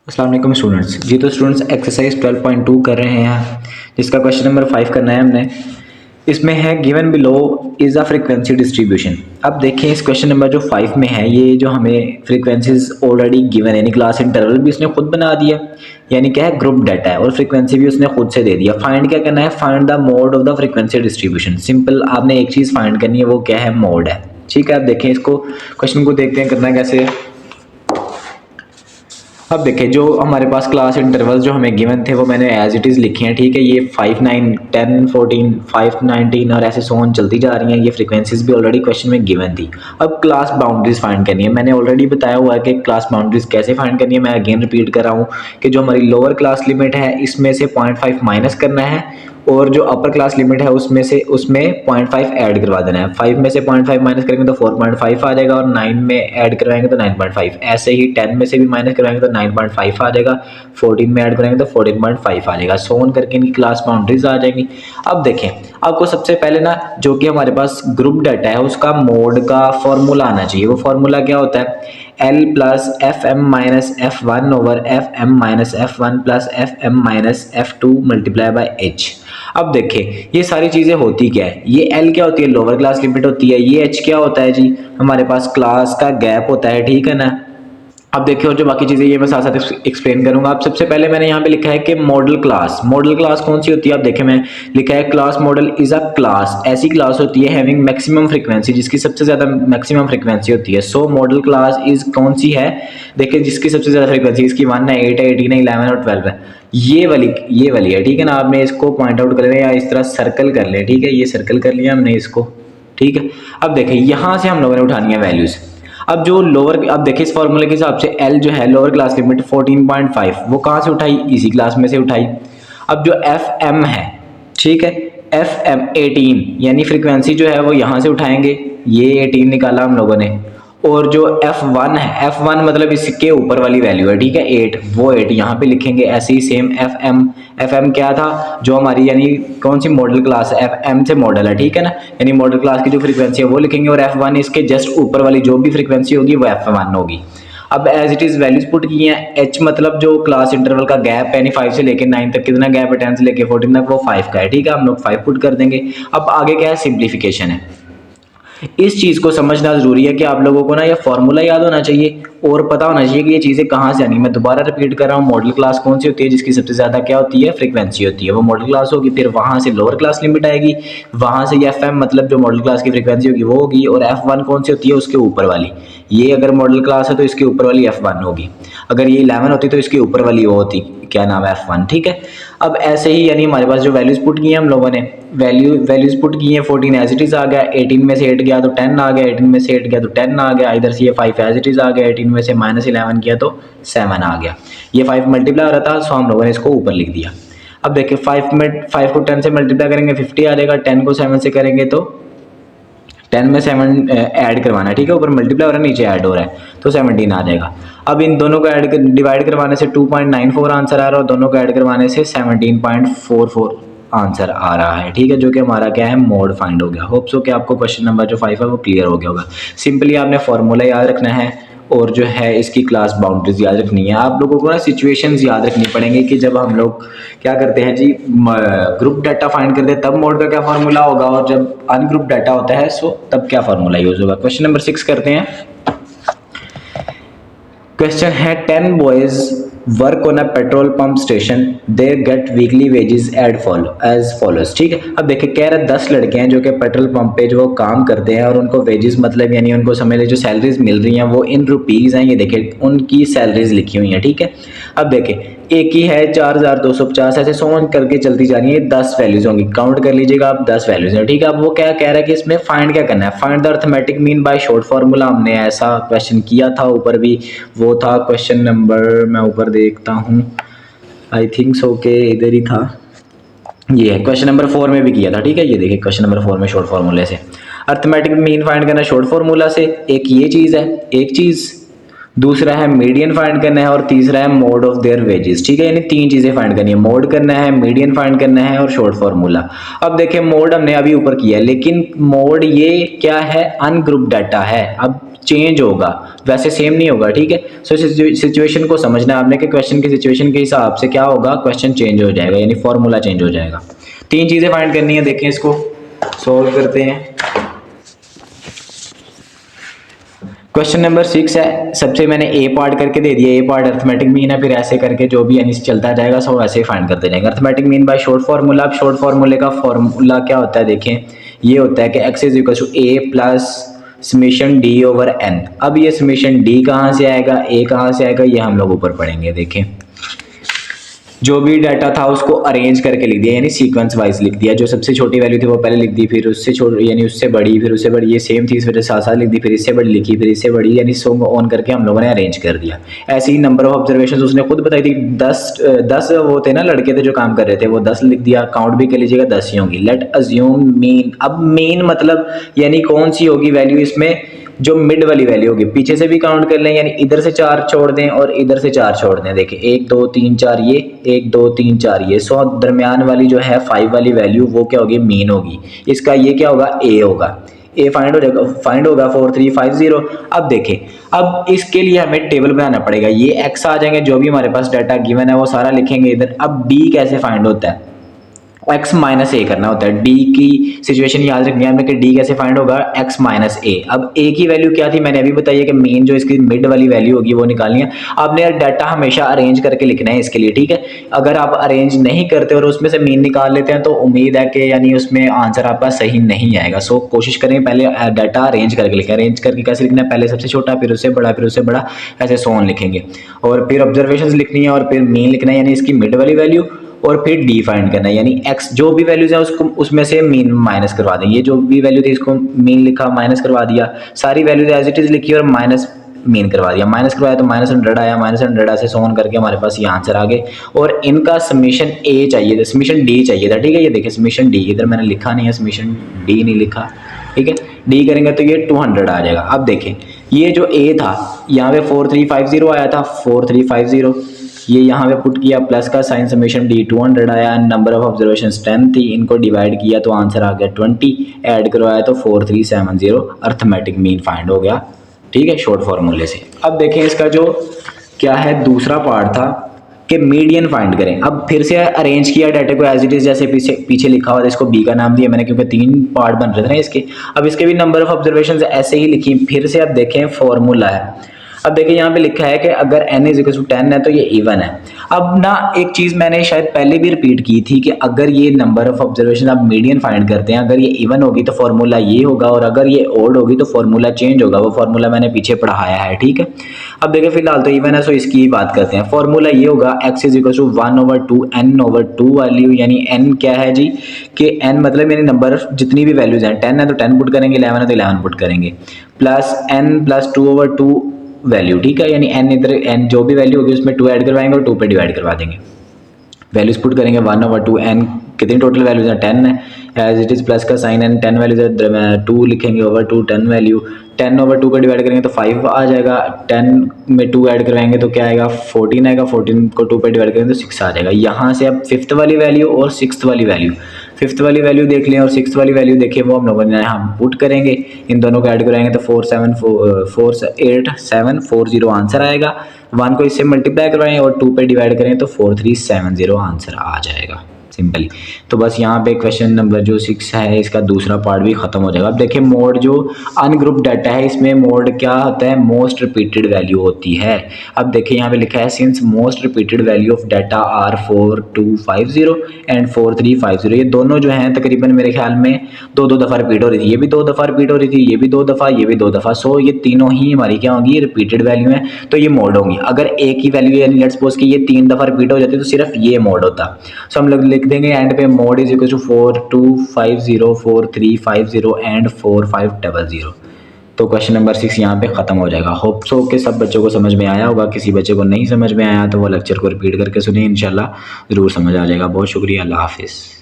अस्सलाम वालेकुम स्टूडेंट्स। जी तो स्टूडेंट्स एक्सरसाइज 12.2 कर रहे हैं जिसका क्वेश्चन नंबर 5 करना है हमने। इसमें है given below is a frequency distribution. अब देखें इस क्वेश्चन नंबर जो 5 में है, ये जो हमें फ्रीक्वेंसीज ऑलरेडी गिवन है, यानी क्लास इंटरवल भी उसने खुद बना दिया, यानी क्या है ग्रुप डाटा है, और फ्रीक्वेंसी भी उसने खुद से दे दिया। फाइंड क्या करना है, find the mode of the frequency distribution. Simple, आपने एक चीज़ फाइंड करनी है, वो क्या है, मोड है। ठीक है, अब देखें इसको, क्वेश्चन को देखते हैं करना कैसे है। अब देखिए जो हमारे पास क्लास इंटरवल जो हमें गिवन थे वो मैंने एज इट इज़ लिखे हैं। ठीक है, ये 5, 9, 10, 14, 5, 19 और ऐसे सोन चलती जा रही हैं। ये फ्रीक्वेंसीज भी ऑलरेडी क्वेश्चन में गिवन थी। अब क्लास बाउंड्रीज फाइंड करनी है। मैंने ऑलरेडी बताया हुआ है कि क्लास बाउंड्रीज कैसे फाइंड करनी है। मैं अगेन रिपीट कर रहा हूँ कि जो हमारी लोअर क्लास लिमिट है इसमें से 0.5 माइनस करना है, और जो अपर क्लास लिमिट है उसमें 0.5 ऐड करवा देना है। 5 में से 0.5 माइनस करेंगे तो 4.5 आ जाएगा, और 9 में ऐड करवाएंगे तो 9.5। ऐसे ही 10 में से भी माइनस करवाएंगे तो 9.5 आ जाएगा, 14 में ऐड करेंगे तो 14.5 आ जाएगा। सोन करके इनकी क्लास बाउंड्रीज आ जाएंगी। अब देखें, आपको सबसे पहले ना जो कि हमारे पास ग्रुप डाटा है उसका मोड का फॉर्मूला आना चाहिए। वो फॉर्मूला क्या होता है, L plus F M minus F one over F M minus F one plus F M minus F two multiply by H. अब देखिए ये सारी चीज़ें होती क्या है, ये L क्या होती है, लोअर क्लास लिमिट होती है। ये H क्या होता है जी, हमारे पास क्लास का गैप होता है। ठीक है ना। अब देखिए, और जो बाकी चीज़ें ये मैं साथ साथ एक्सप्लेन करूंगा। अब सबसे पहले मैंने यहाँ पे लिखा है कि मॉडल क्लास। मॉडल क्लास कौन सी होती है, अब देखिए मैं लिखा है class model is a class, ऐसी क्लास होती है हैविंग मैक्सिमम फ्रीक्वेंसी, जिसकी सबसे ज़्यादा मैक्सिमम फ्रीक्वेंसी होती है। सो मॉडल क्लास इज कौन सी है, देखिए जिसकी सबसे ज़्यादा फ्रीक्वेंसी, इसकी 1 है, 8 है, 18 है, 11 और 12 है, ये वाली है। ठीक है ना। आपने इसको पॉइंट आउट कर लें या इस तरह सर्कल कर लें। ठीक है, ये सर्कल कर लिया हमने इसको। ठीक है, अब देखिए यहाँ से हम लोगों ने उठानी है वैल्यूज़। अब जो लोअर, अब देखिए इस फॉर्मूले के हिसाब से L जो है लोअर क्लास लिमिट 14.5, वो कहाँ से उठाई, इसी क्लास में से उठाई। अब जो एफ एम है, ठीक है, एफ एम 18 यानी फ्रीक्वेंसी जो है वो यहाँ से उठाएंगे, ये 18 निकाला हम लोगों ने। और जो F1 है, F1 मतलब इसके ऊपर वाली वैल्यू है, ठीक है, 8, वो 8 यहाँ पे लिखेंगे। ऐसे ही सेम FM क्या था, जो हमारी यानी कौन सी मॉडल क्लास है, FM से मॉडल है। ठीक है ना, यानी मॉडल क्लास की जो फ्रीक्वेंसी है वो लिखेंगे, और F1 इसके जस्ट ऊपर वाली जो भी फ्रीक्वेंसी होगी वो F1 होगी। अब as it is values put की हैं। H मतलब जो क्लास इंटरवल का गैप है, यानी 5 से लेकर 9 तक कितना गैप है, 10 से लेकर 14 तक, वो 5 का है। ठीक है, हम लोग 5 पुट कर देंगे। अब आगे क्या है, सिंप्लीफिकेशन है। इस चीज़ को समझना ज़रूरी है कि आप लोगों को ना ये फॉर्मूला याद होना चाहिए और पता होना चाहिए कि ये चीज़ें कहाँ से आनी। मैं दोबारा रिपीट कर रहा हूँ, मॉडल क्लास कौन सी होती है, जिसकी सबसे ज़्यादा क्या होती है, फ्रीक्वेंसी होती है, वो मॉडल क्लास होगी। फिर वहाँ से लोअर क्लास लिमिट आएगी, वहाँ से FM मतलब जो मॉडल क्लास की फ्रीक्वेंसी होगी वो होगी, और F1 कौन सी होती है, उसके ऊपर वाली। ये अगर मॉडल क्लास है तो इसके ऊपर वाली F1 होगी, अगर ये 11 होती तो इसके ऊपर वाली वो होती, क्या नाम है, F1। ठीक है, अब ऐसे ही यानी हमारे पास जो वैल्यूज पुट की हैं हम लोगों ने, वैल्यूज पुट की हैं। 14 एज इट इज आ गया, 18 में से 8 गया तो 10 आ गया, 18 में से 8 गया तो 10 आ गया, इधर से ये 5 एज इट इज आ गया, 18 में से -11 किया तो 7 आ गया। ये 5 मल्टीप्लाई हो रहा था, सो हम लोगों ने इसको ऊपर लिख दिया। अब देखिए 5 को 10 से मल्टीप्लाई करेंगे 50 आ जाएगा, 10 को 7 से करेंगे तो 10 में 7 ऐड करवाना है। ठीक है, ऊपर मल्टीप्लाई हो रहा है, नीचे ऐड हो रहा है, तो 17 आ जाएगा। अब इन दोनों को डिवाइड करवाने से 2.94 आंसर आ रहा है, और दोनों को ऐड करवाने से 17.44 आंसर आ रहा है। ठीक है, जो कि हमारा क्या है, मोड फाइंड हो गया। होप सो कि आपको क्वेश्चन नंबर जो 5 है वो क्लियर हो गया होगा। सिंपली आपने फॉर्मूला याद रखना है, और जो है इसकी क्लास बाउंड्रीज याद रखनी है। आप लोगों को ना सिचुएशंस याद रखनी पड़ेंगी कि जब हम लोग क्या करते हैं जी, ग्रुप डाटा फाइंड करते हैं तब मोड का क्या फार्मूला होगा, और जब अनग्रुप डाटा होता है सो तब क्या फार्मूला यूज होगा। क्वेश्चन नंबर 6 करते हैं। क्वेश्चन है 10 boys work on a petrol pump station, they get weekly wages as follows. ठीक है, अब देखिए कह रहे 10 लड़के हैं जो कि पेट्रोल पंप पे जो काम करते हैं, और उनको वेजेस मतलब यानी उनको समझ लीजिए जो सैलरीज मिल रही हैं वो इन रुपीज़ हैं। ये देखिए उनकी सैलरीज लिखी हुई हैं। ठीक है, अब देखिए एक ही है 4250, ऐसे 100 करके चलती जा रही है, 10 वैल्यूज होंगी, काउंट कर लीजिएगा आप, 10 वैल्यूज हैं। ठीक है, अब वो क्या कह रहा है कि इसमें फाइंड क्या करना है, find the arithmetic mean by short formula. हमने ऐसा क्वेश्चन किया था ऊपर भी, वो था क्वेश्चन नंबर, मैं ऊपर देखता हूँ, आई थिंक सो के इधर ही था, ये है क्वेश्चन नंबर 4 में भी किया था। ठीक है, ये देखिए क्वेश्चन नंबर 4 में शॉर्ट फार्मूले से अर्थमेटिक मीन फाइंड करना शॉर्ट फार्मूला से। एक ये चीज़ है, एक चीज़ दूसरा है मीडियन फाइंड करना है और तीसरा है मोड ऑफ देयर वेजेस। ठीक है, यानी तीन चीजें फाइंड करनी है, मोड करना है, मीडियन फाइंड करना है और शॉर्ट फार्मूला। अब देखिए मोड हमने अभी ऊपर किया है, लेकिन मोड ये क्या है, अनग्रुप डाटा है, अब चेंज होगा, वैसे सेम नहीं होगा। ठीक है, सो सिचुएशन को समझना है आपने कि क्वेश्चन की सिचुएशन के हिसाब से क्या होगा, क्वेश्चन चेंज हो जाएगा, यानी फॉर्मूला चेंज हो जाएगा। तीन चीजें फाइंड करनी है, देखें इसको सॉल्व करते हैं। क्वेश्चन नंबर 6 है, सबसे मैंने ए पार्ट करके दे दिया, ए पार्ट अर्थमेटिक मीन है, फिर ऐसे करके जो भी यानी चलता जाएगा सो वैसे ही फाइंड करते जाएंगे। Arithmetic mean by short formula. अब शॉर्ट फार्मूले का फार्मूला क्या होता है, देखें ये होता है कि x is equal to A plus summation D over N. अब ये समेशन डी कहाँ से आएगा, ए कहाँ से आएगा, ये हम लोग ऊपर पढ़ेंगे। देखें जो भी डाटा था उसको अरेंज करके लिख दिया, यानी सीक्वेंस वाइज लिख दिया। जो सबसे छोटी वैल्यू थी वो पहले लिख दी, फिर उससे छोटी यानी उससे बड़ी, फिर उससे बड़ी, ये सेम थी फिर साथ साथ लिख दी, फिर इससे बड़ी लिखी, फिर इससे बड़ी, यानी सो ऑन करके हम लोगों ने अरेंज कर दिया। ऐसे ही नंबर ऑफ ऑब्जर्वेशन उसने खुद बताई थी, 10 वो थे ना लड़के थे जो काम कर रहे थे, वो 10 लिख दिया, काउंट भी कर लीजिएगा 10 ही होंगी। Late assume mean. अब मीन मतलब यानी कौन सी होगी वैल्यू, इसमें जो मिड वाली वैल्यू होगी, पीछे से भी काउंट कर लें, यानी इधर से 4 छोड़ दें और इधर से 4 छोड़ दें। देखिए 1 2 3 4 ये, 1 2 3 4 ये, सो दरमियान वाली जो है 5 वाली वैल्यू वो क्या होगी, मीन होगी। इसका ये क्या होगा, ए होगा, ए फाइंड हो जाएगा, फाइंड होगा 4350। अब देखें, अब इसके लिए हमें टेबल बनाना पड़ेगा, ये एक्स आ जाएंगे, जो भी हमारे पास डाटा गिवन है वो सारा लिखेंगे इधर। अब डी कैसे फाइंड होता है, x माइनस ए करना होता है। d की सिचुएशन याद रखनी है हमें कि d कैसे फाइंड होगा, x माइनस ए। अब a की वैल्यू क्या थी, मैंने अभी बताई है कि मेन जो इसकी मिड वाली वैल्यू होगी वो निकालनी है। आपने डाटा हमेशा अरेंज करके लिखना है इसके लिए। ठीक है, अगर आप अरेंज नहीं करते और उसमें से मीन निकाल लेते हैं तो उम्मीद है कि यानी उसमें आंसर आपका सही नहीं आएगा। सो कोशिश करें पहले डाटा अरेंज करके लिखें। अरेंज करके कैसे लिखना है, पहले सबसे छोटा, फिर उससे बड़ा, फिर उससे बड़ा, ऐसे सोन लिखेंगे, और फिर ऑब्जर्वेशन लिखनी है, और फिर मीन लिखना है यानी इसकी मिड वाली वैल्यू, और फिर डी फाइंड करना है, यानी x जो भी वैल्यूज है उसको उसमें से मीन माइनस करवा दें। ये जो भी वैल्यू थी इसको मीन लिखा, माइनस करवा दिया, सारी वैल्यूज एज इट इज लिखी और माइनस मीन करवा दिया। माइनस करवाया तो -100 आया, -100 ऐसे सोन करके हमारे पास ये आंसर आ गए। और इनका समीशन ए चाहिए था, समीशन डी चाहिए था। ठीक है, ये देखिए समीशन डी, इधर मैंने लिखा नहीं है, समीशन डी नहीं लिखा। ठीक है, डी करेंगे तो ये 200 आ जाएगा। अब देखें ये जो ए था यहाँ पे 4350 आया था, 4350 ये यहाँ पे पुट किया, प्लस का साइन, समेशन डी 200 आया, नंबर ऑफ ऑब्जर्वेशन 10 थी, इनको डिवाइड किया तो आंसर आ गया 20, ऐड करवाया तो 4370, अर्थमेटिक मीन फाइंड हो गया। ठीक है, शॉर्ट फार्मूले से। अब देखें इसका जो क्या है दूसरा पार्ट था कि मीडियन फाइंड करें। अब फिर से अरेंज किया डाटा को एज इट इज, जैसे पीछे लिखा हुआ था, इसको बी का नाम दिया मैंने क्योंकि 3 पार्ट बन रहे थे ना इसके। अब इसके भी नंबर ऑफ ऑब्जर्वेशन ऐसे ही लिखी, फिर से अब देखें फॉर्मूला है। अब देखिए यहाँ पे लिखा है कि अगर n इज इक्वल टू 10 है तो ये इवन है। अब ना एक चीज़ मैंने शायद पहले भी रिपीट की थी कि अगर ये नंबर ऑफ ऑब्जर्वेशन आप मीडियन फाइंड करते हैं, अगर ये इवन होगी तो फॉर्मूला ये होगा, और अगर ये ओड होगी तो फॉर्मूला चेंज होगा। वो फॉर्मूला मैंने पीछे पढ़ाया है। ठीक है, अब देखिए फिलहाल तो इवन है, सो इसकी ही बात करते हैं। फॉर्मूला ये होगा x is equal to 1/2 n/2 value, यानी n क्या है जी कि n मतलब यानी नंबर जितनी भी वैल्यूज हैं, 10 है तो 10 पुट करेंगे, 11 है तो 11 पुट करेंगे, प्लस n प्लस 2/2 वैल्यू। ठीक है, यानी n इधर n जो भी वैल्यू होगी उसमें 2 ऐड करवाएंगे और 2 पे डिवाइड करवा देंगे, वैल्यूज पुट करेंगे 1/2 n, कितनी टोटल वैल्यूज है 10 है एज इट इज, प्लस का साइन n, 10 वैल्यूज है 2 लिखेंगे ओवर 2, 10 वैल्यू, 10/2 को डिवाइड करेंगे तो 5 आ जाएगा, 10 में 2 ऐड करवाएंगे तो क्या आएगा 14 आएगा, 14 को 2 पे डिवाइड करेंगे तो 6 आ जाएगा। यहाँ से अब 5th वाली वैल्यू और 6th वाली वैल्यू, 5th वाली वैल्यू देख लें और 6th वाली वैल्यू देखिए, वो हम लोगों ने यहाँ पुट करेंगे, इन दोनों को ऐड कराएंगे तो 4740 आंसर आएगा। 1 को इससे मल्टीप्लाई करवाएं और 2 पे डिवाइड करें तो 4370 आंसर आ जाएगा सिंपली। तो बस यहाँ पे क्वेश्चन नंबर जो 6 है इसका दूसरा पार्ट भी खत्म हो जाएगा। अब देखिए मोड जो अनग्रुप डाटा है इसमें मोड क्या होता है, मोस्ट रिपीटेड वैल्यू होती है। अब देखिए यहाँ पे लिखा है since most repeated value of data are 4250 and 4350, ये दोनों जो हैं तकरीबन मेरे ख्याल में 2-2 दफ़ा रिपीट हो रही थी, ये भी 2 दफ़ा रिपीट हो रही थी, ये भी 2 दफ़ा, ये भी 2 दफ़ा। सो ये तीनों ही हमारी क्या होंगी, रिपीटेड वैल्यू है तो ये मोड होंगी। अगर एक ही वैल्यू यानी लेट्स सपोज कि ये 3 दफ़ा रिपीट हो जाती तो सिर्फ ये मोड होता। सो हम लोग लिख देंगे एंड पे mode is equal to 4250 4350 and 4500। तो क्वेश्चन नंबर 6 यहाँ पे ख़त्म हो जाएगा। होप सो कि सब बच्चों को समझ में आया होगा। किसी बच्चे को नहीं समझ में आया तो वो लेक्चर को रिपीट करके सुनिए, इंशाल्लाह ज़रूर समझ आ जाएगा। बहुत शुक्रिया, अल्लाह हाफिज़।